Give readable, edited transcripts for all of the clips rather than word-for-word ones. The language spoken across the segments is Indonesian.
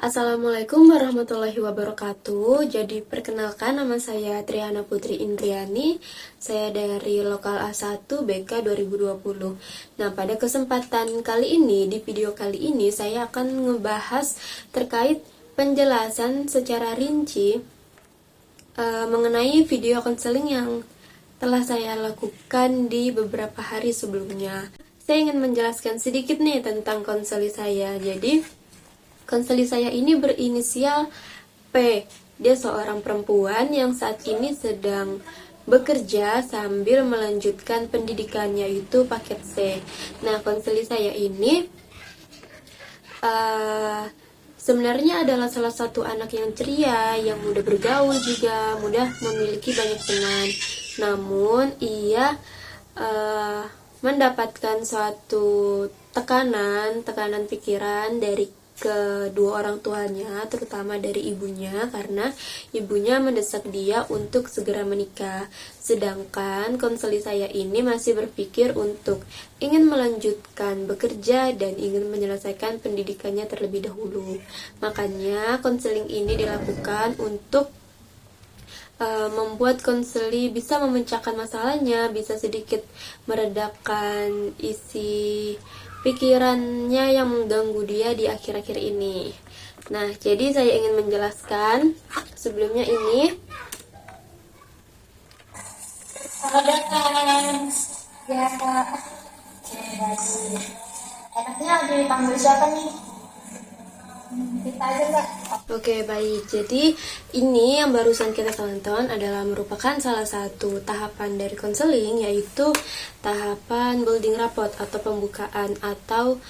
Assalamualaikum warahmatullahi wabarakatuh. Jadi perkenalkan, nama saya Triana Putri Indriani. Saya dari Lokal A1 BK 2020. Nah, pada kesempatan kali ini, di video kali ini saya akan ngebahas terkait penjelasan secara rinci mengenai video konseling yang telah saya lakukan di beberapa hari sebelumnya. Saya ingin menjelaskan sedikit nih tentang konseling saya. Jadi konseling saya ini berinisial P. Dia seorang perempuan yang saat ini sedang bekerja sambil melanjutkan pendidikannya, yaitu paket C. Nah, konseling saya ini sebenarnya adalah salah satu anak yang ceria, yang mudah bergaul juga, mudah memiliki banyak teman. Namun, ia mendapatkan suatu tekanan pikiran dari kedua orang tuanya, terutama dari ibunya, karena ibunya mendesak dia untuk segera menikah. Sedangkan konseling saya ini masih berpikir untuk ingin melanjutkan bekerja dan ingin menyelesaikan pendidikannya terlebih dahulu. Makanya konseling ini dilakukan untuk membuat konseling bisa memecahkan masalahnya, bisa sedikit meredakan isi pikirannya yang mengganggu dia di akhir-akhir ini. Nah, jadi saya ingin menjelaskan sebelumnya ini. Ya, Kak. Enaknya dipanggil siapa nih? Kita aja, Kak. Oke, baik. Jadi ini yang barusan kita tonton adalah merupakan salah satu tahapan dari konseling, yaitu tahapan building rapport atau pembukaan atau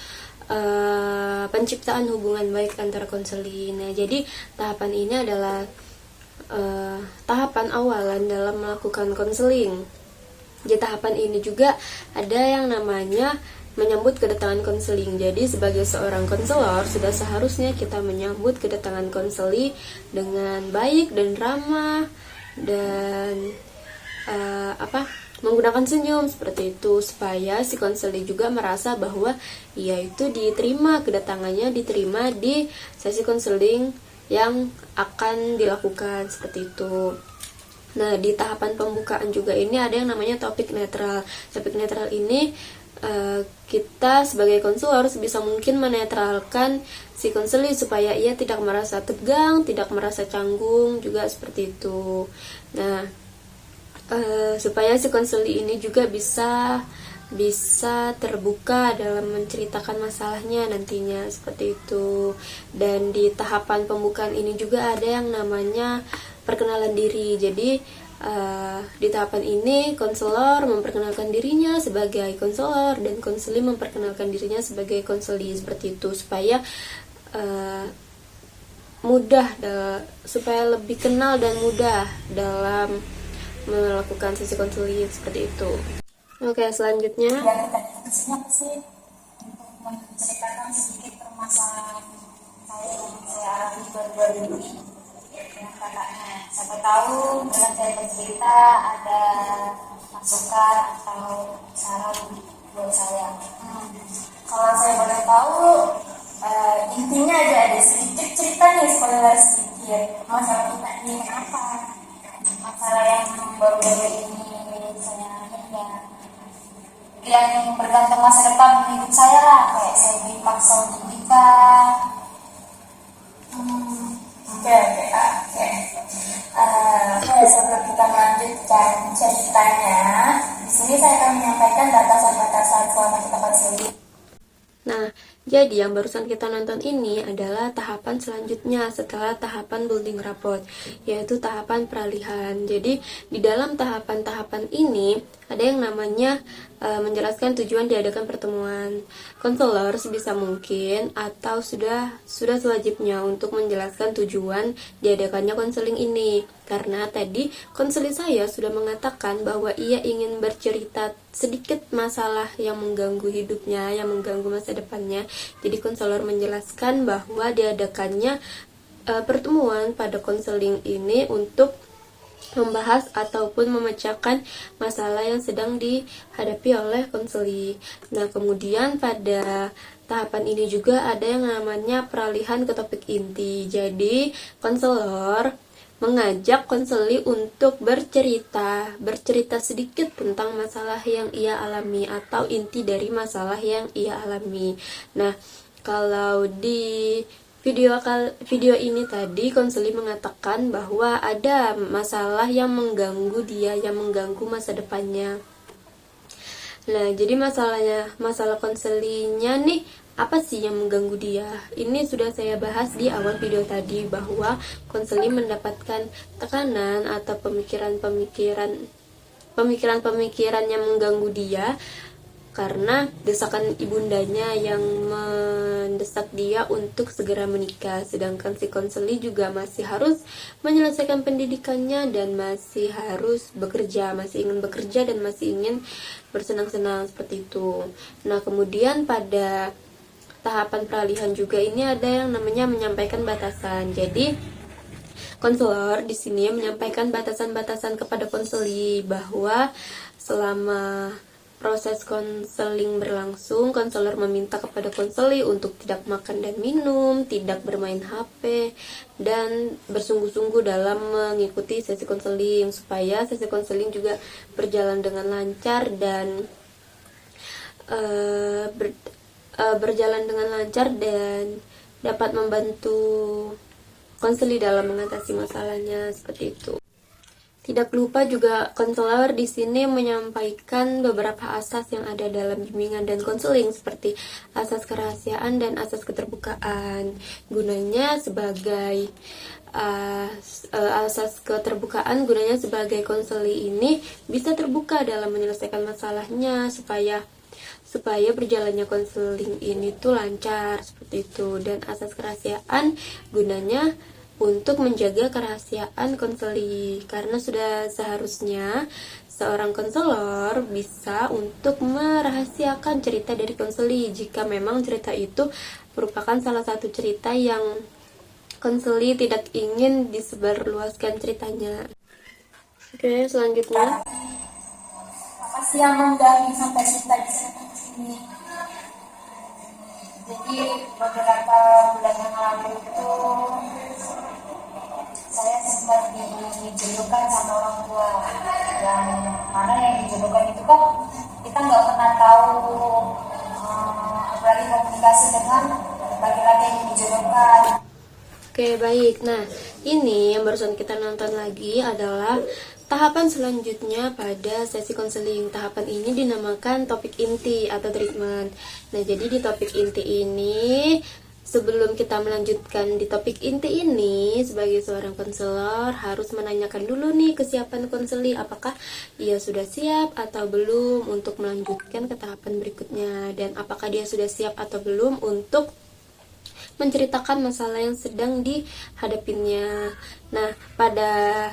penciptaan hubungan baik antara konseling. Nah, jadi tahapan ini adalah tahapan awalan dalam melakukan konseling. Di tahapan ini juga ada yang namanya menyambut kedatangan konseling. Jadi sebagai seorang konselor sudah seharusnya kita menyambut kedatangan konseling dengan baik dan ramah dan menggunakan senyum seperti itu, supaya si konseling juga merasa bahwa ia itu diterima, kedatangannya diterima di sesi konseling yang akan dilakukan seperti itu. Nah, di tahapan pembukaan juga ini ada yang namanya topik netral. Topik netral ini kita sebagai konselor sebisa mungkin menetralkan si konseling supaya ia tidak merasa tegang, tidak merasa canggung, juga seperti itu. Nah, supaya si konseling ini juga bisa terbuka dalam menceritakan masalahnya nantinya, seperti itu. Dan di tahapan pembukaan ini juga ada yang namanya perkenalan diri. Jadi di tahapan ini konselor memperkenalkan dirinya sebagai konselor dan konseling memperkenalkan dirinya sebagai konseling, seperti itu, supaya supaya lebih kenal dan mudah dalam melakukan sesi konseling, seperti itu. Oke, selanjutnya Siapa sih untuk menceritakan sedikit permasalahan saya alami baru-baru ini dengan kakaknya. Siapa tahu dengan saya bercerita ada masukan atau saran buat saya. Kalau saya boleh tahu, intinya aja ada sedikit cerita nih, spoiler sedikit. Masalah kita ini kenapa? Masalah yang baru-baru ini saya yang bergantung masa depan hidup saya lah, kayak saya dipaksa untuk nikah. Sebelum kita melanjutkan ceritanya, di sini saya akan menyampaikan batasan-batasan selama kita konseling. Nah, jadi yang barusan kita nonton ini adalah tahapan selanjutnya setelah tahapan building rapport, yaitu tahapan peralihan. Jadi di dalam tahapan-tahapan ini ada yang namanya menjelaskan tujuan diadakan pertemuan. Konselor sebisa mungkin atau sudah sewajibnya untuk menjelaskan tujuan diadakannya konseling ini, karena tadi konseling saya sudah mengatakan bahwa ia ingin bercerita sedikit masalah yang mengganggu hidupnya, yang mengganggu masa depannya. Jadi konselor menjelaskan bahwa diadakannya pertemuan pada konseling ini untuk membahas ataupun memecahkan masalah yang sedang dihadapi oleh konseling. Nah, kemudian pada tahapan ini juga ada yang namanya peralihan ke topik inti. Jadi, konselor mengajak konseli untuk bercerita sedikit tentang masalah yang ia alami atau inti dari masalah yang ia alami. Nah, kalau di video ini tadi konseli mengatakan bahwa ada masalah yang mengganggu dia, yang mengganggu masa depannya. Nah, jadi masalah konselinya nih, apa sih yang mengganggu dia? Ini sudah saya bahas di awal video tadi, bahwa konseli mendapatkan tekanan atau pemikiran yang mengganggu dia karena desakan ibundanya yang mendesak dia untuk segera menikah. Sedangkan si konseli juga masih harus menyelesaikan pendidikannya dan masih harus bekerja, masih ingin bekerja dan masih ingin bersenang-senang seperti itu. Nah, kemudian pada tahapan peralihan juga ini ada yang namanya menyampaikan batasan. Jadi konselor di sini menyampaikan batasan-batasan kepada konseli bahwa selama proses konseling berlangsung, konselor meminta kepada konseli untuk tidak makan dan minum, tidak bermain HP, dan bersungguh-sungguh dalam mengikuti sesi konseling supaya sesi konseling juga berjalan dengan lancar dan dapat membantu konseli dalam mengatasi masalahnya seperti itu. Tidak lupa juga konselor di sini menyampaikan beberapa asas yang ada dalam bimbingan dan konseling seperti asas kerahasiaan dan asas keterbukaan. Gunanya sebagai asas keterbukaan gunanya sebagai konseli ini bisa terbuka dalam menyelesaikan masalahnya supaya berjalannya konseling ini tuh lancar seperti itu. Dan asas kerahasiaan gunanya untuk menjaga kerahasiaan konseli, karena sudah seharusnya seorang konselor bisa untuk merahasiakan cerita dari konseli jika memang cerita itu merupakan salah satu cerita yang konseli tidak ingin disebarluaskan ceritanya. Oke, selanjutnya. Apa sih yang mengganggu sampai cerita di sini? Jadi beberapa bulan yang lalu itu saya sempat dijodohkan sama orang tua, yang mana yang dijodohkan itu kan kita nggak pernah tahu, apalagi komunikasi dengan laki-laki yang dijodohkan. Oke, baik. Nah, ini yang barusan kita nonton lagi adalah tahapan selanjutnya pada sesi konseling. Tahapan ini dinamakan topik inti atau treatment. Nah, jadi di topik inti ini, sebelum kita melanjutkan di topik inti ini, sebagai seorang konselor harus menanyakan dulu nih kesiapan konseli, apakah ia sudah siap atau belum untuk melanjutkan ke tahapan berikutnya, dan apakah dia sudah siap atau belum untuk menceritakan masalah yang sedang dihadapinya. Nah, pada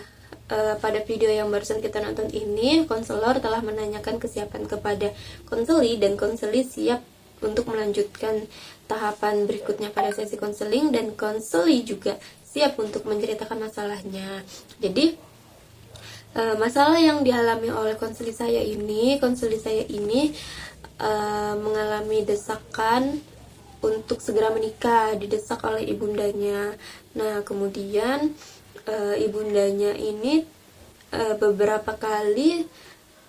video yang barusan kita nonton ini, konselor telah menanyakan kesiapan kepada konseli, dan konseli siap untuk melanjutkan tahapan berikutnya pada sesi konseling, dan konseli juga siap untuk menceritakan masalahnya. Jadi masalah yang dialami oleh konseli saya ini mengalami desakan untuk segera menikah, didesak oleh ibundanya. Nah, kemudian ibundanya ini beberapa kali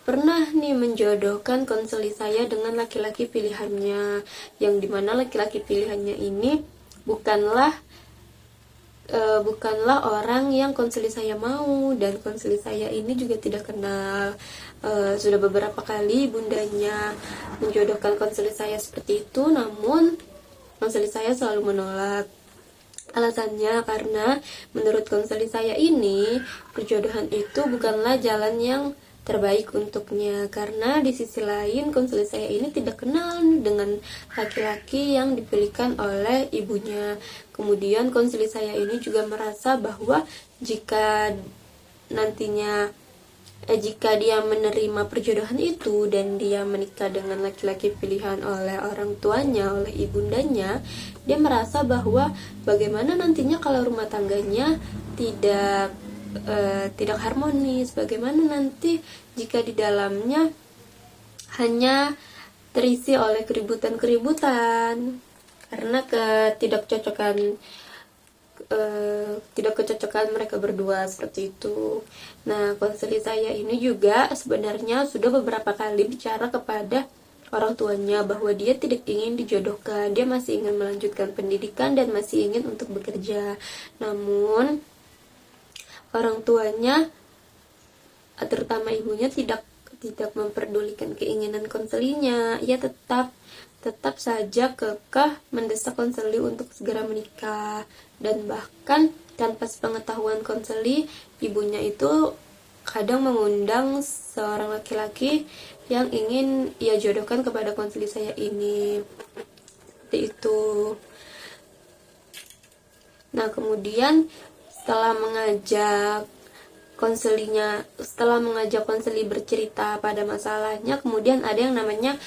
pernah nih menjodohkan konseli saya dengan laki-laki pilihannya, yang dimana laki-laki pilihannya ini bukanlah orang yang konseli saya mau, dan konseli saya ini juga tidak kenal. Sudah beberapa kali bundanya menjodohkan konseli saya seperti itu, namun konseli saya selalu menolak. Alasannya karena menurut konseli saya ini, perjodohan itu bukanlah jalan yang terbaik untuknya, karena di sisi lain konseli saya ini tidak kenal dengan laki-laki yang dipilihkan oleh ibunya. Kemudian konseli saya ini juga merasa bahwa jika dia menerima perjodohan itu dan dia menikah dengan laki-laki pilihan oleh orang tuanya, oleh ibundanya, dia merasa bahwa bagaimana nantinya kalau rumah tangganya tidak harmonis, bagaimana nanti jika di dalamnya hanya terisi oleh keributan-keributan. karena tidak kecocokan mereka berdua seperti itu. Nah, konseling saya ini juga sebenarnya sudah beberapa kali bicara kepada orang tuanya bahwa dia tidak ingin dijodohkan, dia masih ingin melanjutkan pendidikan dan masih ingin untuk bekerja. Namun orang tuanya, terutama ibunya, tidak memperdulikan keinginan konselinya. Ia tetap saja kekeh mendesak konseli untuk segera menikah, dan bahkan tanpa sepengetahuan konseli, ibunya itu kadang mengundang seorang laki-laki yang ingin ia jodohkan kepada konseli saya ini. Seperti itu. Nah, kemudian setelah mengajak konseli bercerita pada masalahnya, kemudian ada yang namanya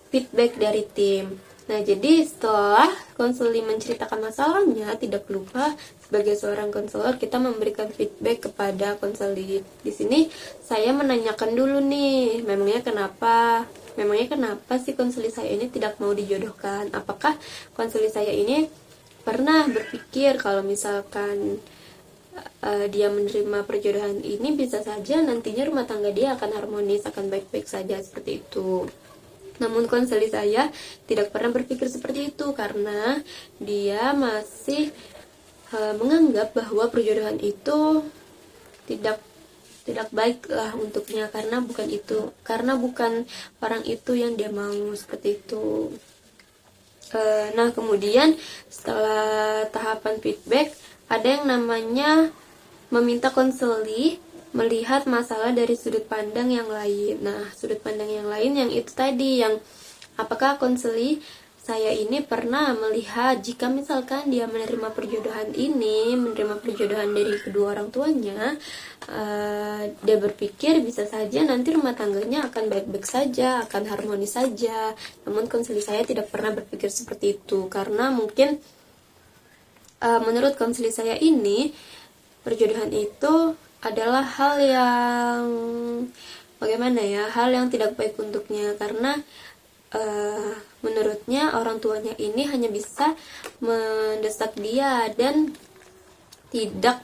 feedback dari tim. Nah, jadi setelah konseli menceritakan masalahnya, tidak lupa sebagai seorang konselor kita memberikan feedback kepada konseli. Di sini saya menanyakan dulu nih, memangnya kenapa sih konseli saya ini tidak mau dijodohkan? Apakah konseli saya ini pernah berpikir kalau misalkan dia menerima perjodohan ini, bisa saja nantinya rumah tangga dia akan harmonis, akan baik-baik saja, seperti itu. Namun konseli saya tidak pernah berpikir seperti itu, karena dia masih menganggap bahwa perjodohan itu tidak baiklah untuknya, karena bukan orang itu yang dia mau, seperti itu. Nah, kemudian setelah tahapan feedback, ada yang namanya meminta konseli melihat masalah dari sudut pandang yang lain. Nah, sudut pandang yang lain yang itu tadi, yang apakah konseli saya ini pernah melihat jika misalkan dia menerima perjodohan dari kedua orang tuanya, dia berpikir bisa saja nanti rumah tangganya akan baik-baik saja, akan harmonis saja. Namun konseli saya tidak pernah berpikir seperti itu, karena mungkin menurut konseli saya ini, perjodohan itu adalah hal yang hal yang tidak baik untuknya, karena menurutnya orang tuanya ini hanya bisa mendesak dia dan tidak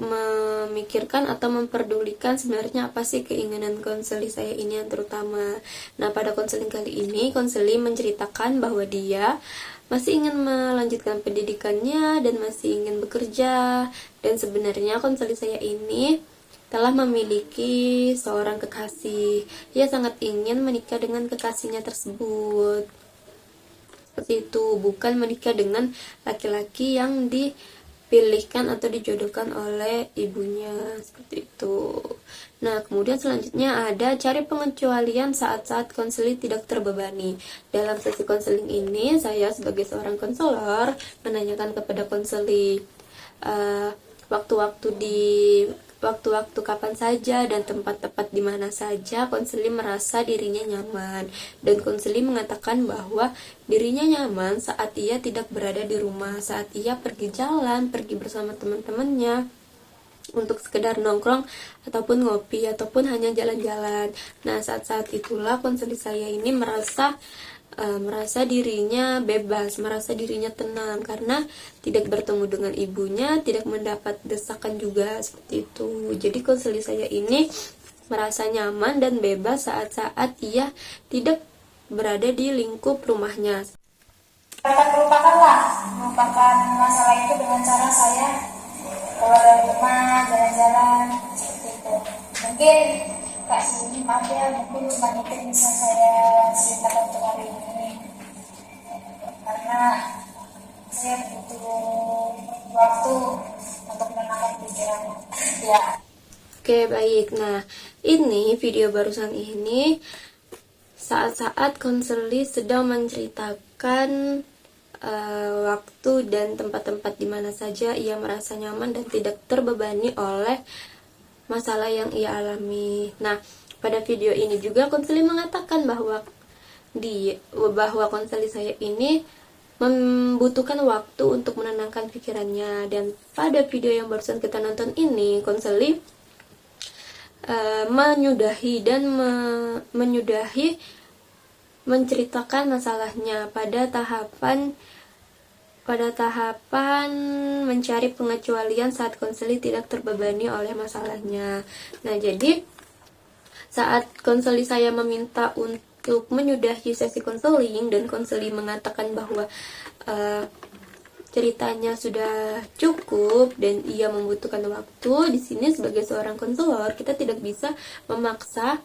memikirkan atau memperdulikan sebenarnya apa sih keinginan konseli saya ini yang terutama. Nah, pada konseling kali ini, konseli menceritakan bahwa dia masih ingin melanjutkan pendidikannya dan masih ingin bekerja, dan sebenarnya konseli saya ini telah memiliki seorang kekasih. Ia sangat ingin menikah dengan kekasihnya tersebut. Seperti itu, bukan menikah dengan laki-laki yang dipilihkan atau dijodohkan oleh ibunya, seperti itu. Nah, kemudian selanjutnya ada cari pengecualian saat-saat konseli tidak terbebani. Dalam sesi konseling ini, saya sebagai seorang konselor menanyakan kepada konseli waktu-waktu kapan saja dan tempat-tempat di mana saja konseli merasa dirinya nyaman, dan konseli mengatakan bahwa dirinya nyaman saat ia tidak berada di rumah, saat ia pergi jalan, pergi bersama teman-temannya untuk sekedar nongkrong ataupun ngopi ataupun hanya jalan-jalan. Nah, saat-saat itulah konseli saya ini merasa dirinya bebas, merasa dirinya tenang, karena tidak bertemu dengan ibunya, tidak mendapat desakan juga, seperti itu. Jadi konseli saya ini merasa nyaman dan bebas saat-saat ia tidak berada di lingkup rumahnya. Melupakan masalah itu dengan cara saya keluar dari rumah, jalan-jalan, seperti itu. Mungkin Kak Sini, maaf ya, mungkin cuma itu bisa saya ceritakan untuk hari ini, karena saya butuh waktu untuk menenangkan pikiran. Ya. Oke, baik. Nah, ini video barusan ini saat-saat konseli sedang menceritakan waktu dan tempat-tempat di mana saja ia merasa nyaman dan tidak terbebani oleh masalah yang ia alami. Nah, pada video ini juga konseli mengatakan bahwa konseli saya ini membutuhkan waktu untuk menenangkan pikirannya, dan pada video yang barusan kita nonton ini konseli menyudahi menceritakan masalahnya pada tahapan mencari pengecualian saat konseling tidak terbebani oleh masalahnya. Nah, jadi saat konseling saya meminta untuk menyudahi sesi konseling dan konseling mengatakan bahwa ceritanya sudah cukup dan ia membutuhkan waktu, di sini sebagai seorang konselor kita tidak bisa memaksa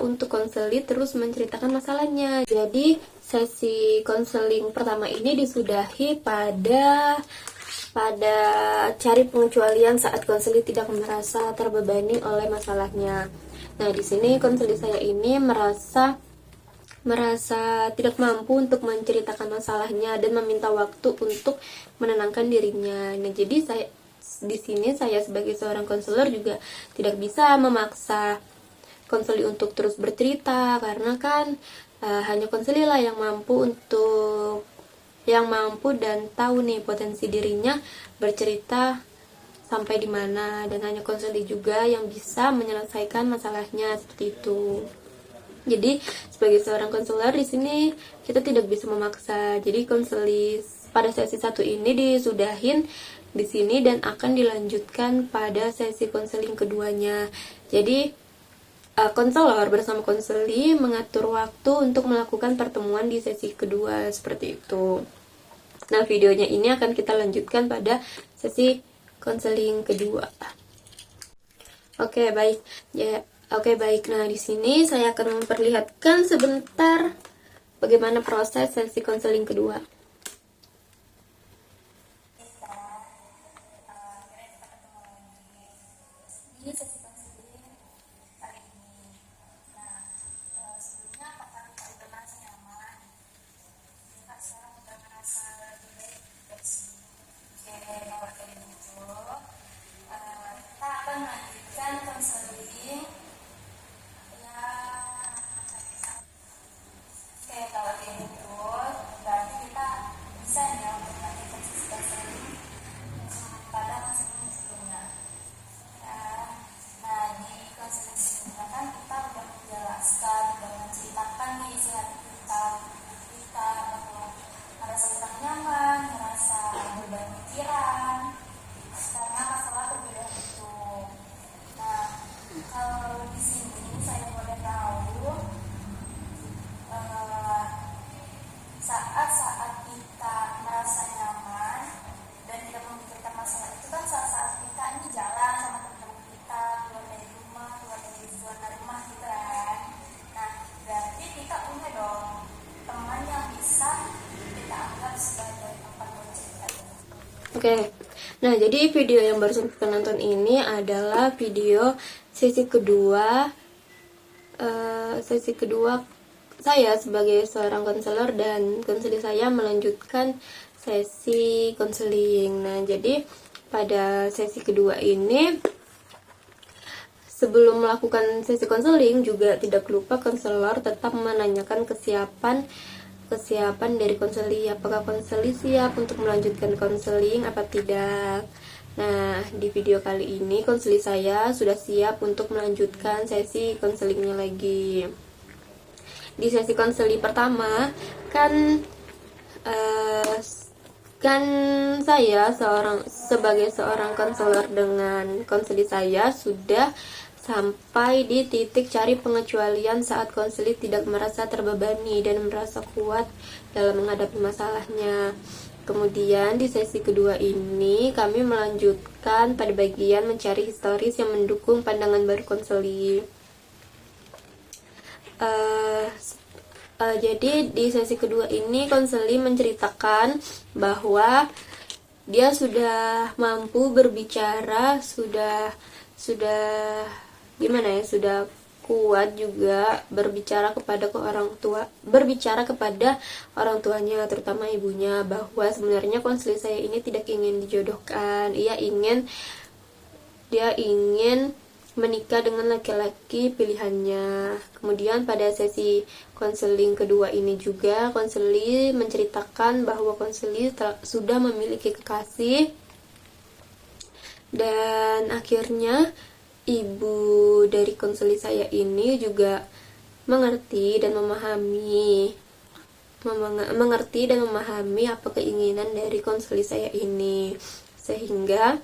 untuk konseling terus menceritakan masalahnya. Jadi sesi konseling pertama ini disudahi pada cari pengecualian saat konseling tidak merasa terbebani oleh masalahnya. Nah, di sini konseling saya ini merasa tidak mampu untuk menceritakan masalahnya dan meminta waktu untuk menenangkan dirinya. Nah, jadi di sini saya sebagai seorang konselor juga tidak bisa memaksa konseling untuk terus bercerita, karena kan hanya konseling lah yang mampu dan tahu nih potensi dirinya bercerita sampai di mana, dan hanya konseling juga yang bisa menyelesaikan masalahnya seperti itu. Jadi sebagai seorang konselor di sini kita tidak bisa memaksa. Jadi konseling pada sesi 1 ini disudahin di sini dan akan dilanjutkan pada sesi konseling keduanya. Jadi konselor bersama konseli mengatur waktu untuk melakukan pertemuan di sesi kedua seperti itu. Nah, videonya ini akan kita lanjutkan pada sesi konseling kedua. Oke, baik. Nah, di sini saya akan memperlihatkan sebentar bagaimana proses sesi konseling kedua. Ini sesi konseling kali ini. Nah, sebelumnya apakah kita udah merasa nyaman? Kita sekarang udah merasa lebih baik dari sini. Oke, kalau kayak gitu, kita akan melanjutkan konseling. Oke, kalau kayak gitu, berarti kita bisa ya untuk melanjutkan sesi konseling pada konseling sebelumnya. Nah, di konseling sebelumnya kan kita udah menjelaskan, udah menceritakan nih isi hati kita bahwa merasa kurang nyaman, merasa beban pikiran karena masalah perbedaan itu. Nah, kalau di sini saya boleh tahu saat-saat kita merasa nyaman dan tidak memikirkan masalah itu kan saat-saat kita ini jalan sama teman-teman kita, keluar dari rumah, keluar dari zona rumah gitu kan. Nah, berarti kita punya dong teman yang bisa kita anggap sebagai tempat bercerita. Oke. Nah, jadi video yang baru kita nonton ini adalah video sesi kedua saya sebagai seorang konselor dan konseling saya melanjutkan sesi konseling. Nah, jadi pada sesi kedua ini sebelum melakukan sesi konseling juga tidak lupa konselor tetap menanyakan kesiapan dari konseling, apakah konseling siap untuk melanjutkan konseling apa tidak. Nah, di video kali ini konseling saya sudah siap untuk melanjutkan sesi konselingnya lagi. Di sesi konseling pertama kan saya sebagai seorang konselor dengan konseling saya sudah sampai di titik cari pengecualian saat konseling tidak merasa terbebani dan merasa kuat dalam menghadapi masalahnya. Kemudian di sesi kedua ini kami melanjutkan pada bagian mencari historis yang mendukung pandangan baru konseling. Jadi di sesi kedua ini konseling menceritakan bahwa dia sudah mampu berbicara, sudah kuat juga berbicara kepada orang tuanya, terutama ibunya, bahwa sebenarnya konseling saya ini tidak ingin dijodohkan. Dia ingin menikah dengan laki-laki pilihannya. Kemudian pada sesi konseling kedua ini juga konseling menceritakan bahwa konseling sudah memiliki kekasih, dan akhirnya ibu dari konseling saya ini juga mengerti dan memahami apa keinginan dari konseli saya ini, sehingga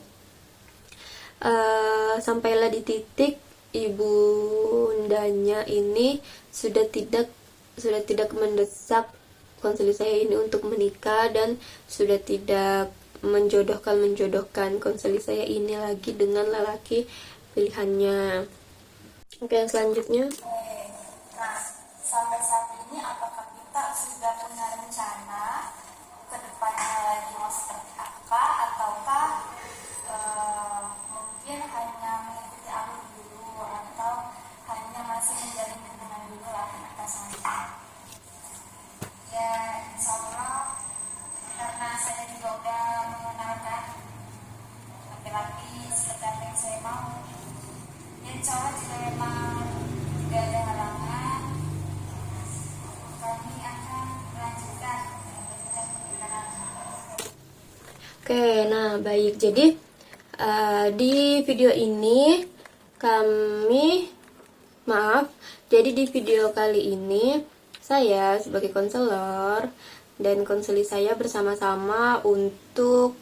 sampailah di titik ibundanya ini sudah tidak mendesak konseli saya ini untuk menikah, dan sudah tidak menjodohkan konseli saya ini lagi dengan lelaki pilihannya. Oke, yang selanjutnya. Nah, sampai saat ini apakah kita sudah punya rencana ke depannya lagi mau seperti apa, ataukah mungkin hanya mengikuti alur dulu, atau hanya masih menjalin hubungan dulu lah kita selanjutnya? Ya, insya Allah, karena saya juga udah mengenalkan laki-laki seperti apa yang saya mau, ya insya Allah jika memang tidak ada halangan, kami akan melanjutkan pernikahan. Oke, nah baik. Jadi di video ini jadi di video kali ini saya sebagai konselor dan konseli saya bersama-sama untuk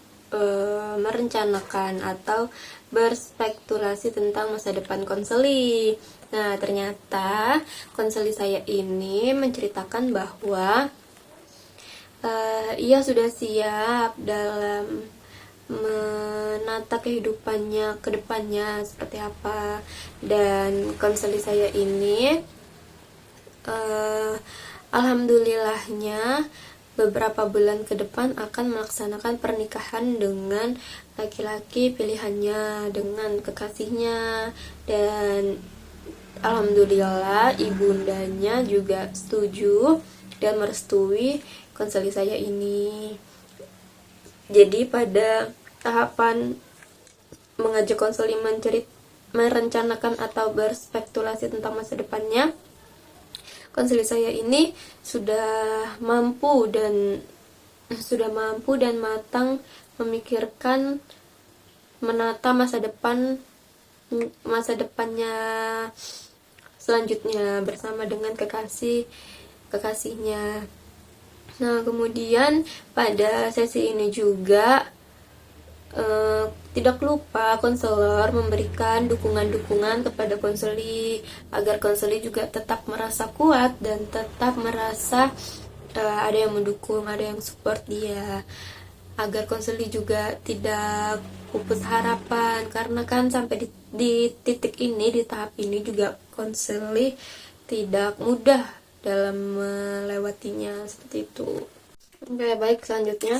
merencanakan atau berspekulasi tentang masa depan konseli. Nah, ternyata konseli saya ini menceritakan bahwa ia sudah siap dalam menata kehidupannya ke depannya seperti apa, dan konseli saya ini alhamdulillahnya beberapa bulan ke depan akan melaksanakan pernikahan dengan laki-laki pilihannya, dengan kekasihnya, dan alhamdulillah ibundanya juga setuju dan merestui konseli saya ini. Jadi pada tahapan mengajak konseli merencanakan atau berspekulasi tentang masa depannya, konseli saya ini sudah mampu dan matang memikirkan menata masa depannya selanjutnya bersama dengan kekasihnya. Nah, kemudian pada sesi ini juga tidak lupa konselor memberikan dukungan-dukungan kepada konseli agar konseli juga tetap merasa kuat dan tetap merasa ada yang mendukung, ada yang support dia, agar konseli juga tidak pupus harapan, karena kan sampai di titik ini, di tahap ini juga konseli tidak mudah dalam melewatinya seperti itu. Oke, baik, selanjutnya.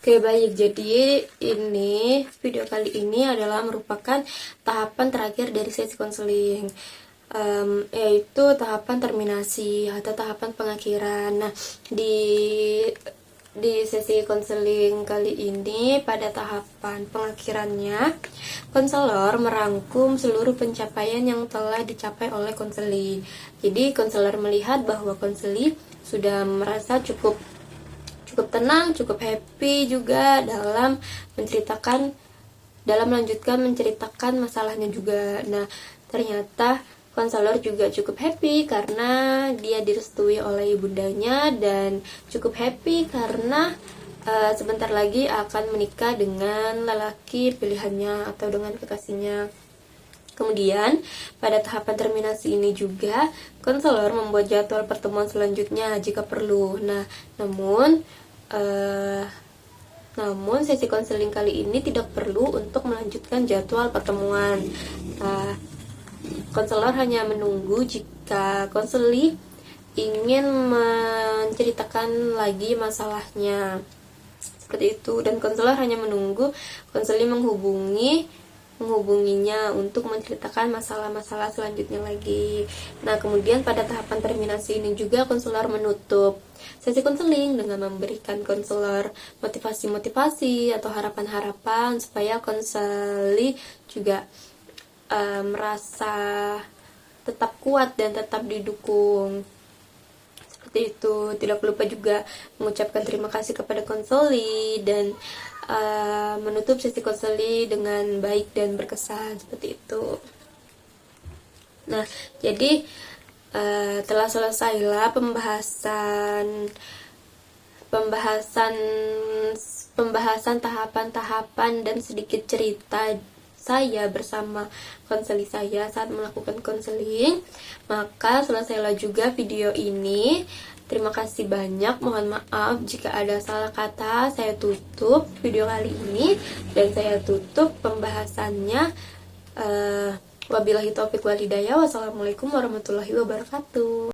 Oke, baik. Jadi ini video kali ini adalah merupakan tahapan terakhir dari sesi konseling, yaitu tahapan terminasi atau tahapan pengakhiran. Nah, di sesi konseling kali ini, pada tahapan pengakhirannya, konselor merangkum seluruh pencapaian yang telah dicapai oleh konseli. Jadi konselor melihat bahwa konseli sudah merasa cukup tenang, cukup happy juga dalam melanjutkan menceritakan masalahnya juga. Nah, ternyata konselor juga cukup happy karena dia direstui oleh ibundanya, dan cukup happy karena sebentar lagi akan menikah dengan lelaki pilihannya atau dengan kekasihnya. Kemudian, pada tahapan terminasi ini juga, konselor membuat jadwal pertemuan selanjutnya jika perlu. Nah, namun sesi konseling kali ini tidak perlu untuk melanjutkan jadwal pertemuan. Konselor hanya menunggu jika konseli ingin menceritakan lagi masalahnya, seperti itu, dan konselor hanya menunggu konseli menghubungi menghubunginya untuk menceritakan masalah-masalah selanjutnya lagi. Nah, kemudian pada tahapan terminasi ini juga konselor menutup sesi konseling dengan memberikan konselor motivasi-motivasi atau harapan-harapan supaya konseli juga merasa tetap kuat dan tetap didukung. Seperti itu. Tidak lupa juga mengucapkan terima kasih kepada konseli dan menutup sesi konseli dengan baik dan berkesan, seperti itu. Nah, jadi telah selesailah pembahasan tahapan-tahapan dan sedikit cerita saya bersama konseli saya saat melakukan konseling. Maka selesailah juga video ini. Terima kasih banyak, mohon maaf jika ada salah kata. Saya tutup video kali ini dan saya tutup pembahasannya. Wabillahi taufiq wal hidayah. Wassalamualaikum warahmatullahi wabarakatuh.